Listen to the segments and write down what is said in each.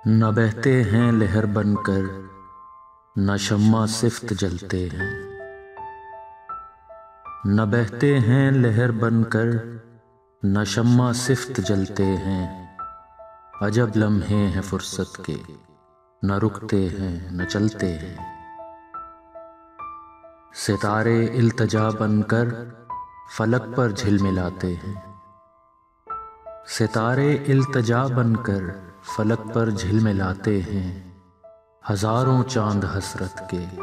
न बहते हैं लहर बनकर, न शम्मा सिफ्त जलते हैं। न बहते हैं लहर बनकर, न शम्मा सिफ्त जलते हैं। अजब लम्हे हैं फुर्सत के, न रुकते हैं न चलते हैं। सितारे इल्तजा बनकर फलक पर झिलमिलाते हैं। सितारे इल्तजा बनकर फलक पर झिलमिलाते हैं। हजारों चांद हसरत के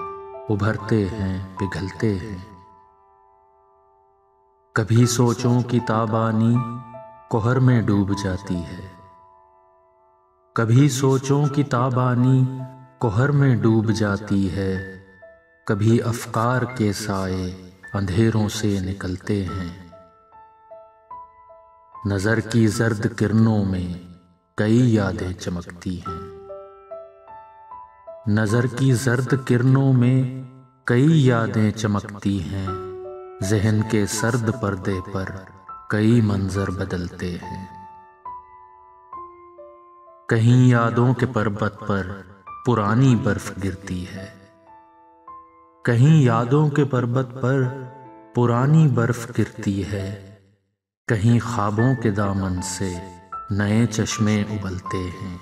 उभरते हैं पिघलते हैं। कभी सोचों की ताबानी कोहर में डूब जाती है। कभी सोचों की ताबानी कोहर में डूब जाती है। कभी अफकार के साए अंधेरों से निकलते हैं। नजर की जर्द किरणों में कई यादें चमकती हैं। नजर की जर्द किरणों में कई यादें चमकती हैं। ज़हन के सर्द पर्दे पर कई मंजर बदलते हैं। कहीं यादों के पर्वत पर पुरानी बर्फ गिरती है। कहीं यादों के पर्वत पर पुरानी बर्फ गिरती है। कहीं ख्वाबों के दामन से नए चश्मे उबलते हैं।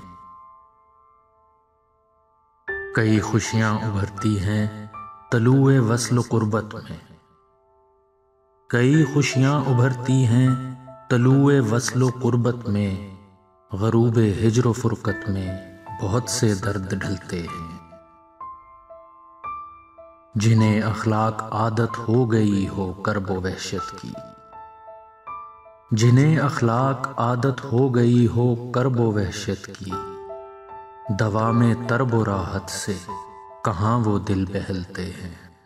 कई खुशियां उभरती हैं तलुए वस्ल कुर्बत में। कई खुशियां उभरती हैं तलुए वस्ल कुर्बत में। गरूबे हिज्र फुरकत में बहुत से दर्द ढलते हैं। जिन्हें अखलाक आदत हो गई हो करबो वहशत की। जिन्हें अखलाक आदत हो गई हो करबो वहशत की। दवा में तरबो राहत से कहाँ वो दिल बहलते हैं।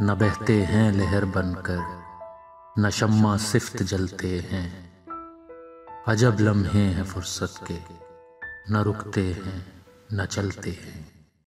न बहते हैं लहर बनकर, न शम्मा सिफ्त जलते हैं। अजब लम्हे हैं फुर्सत के, न रुकते हैं न चलते हैं।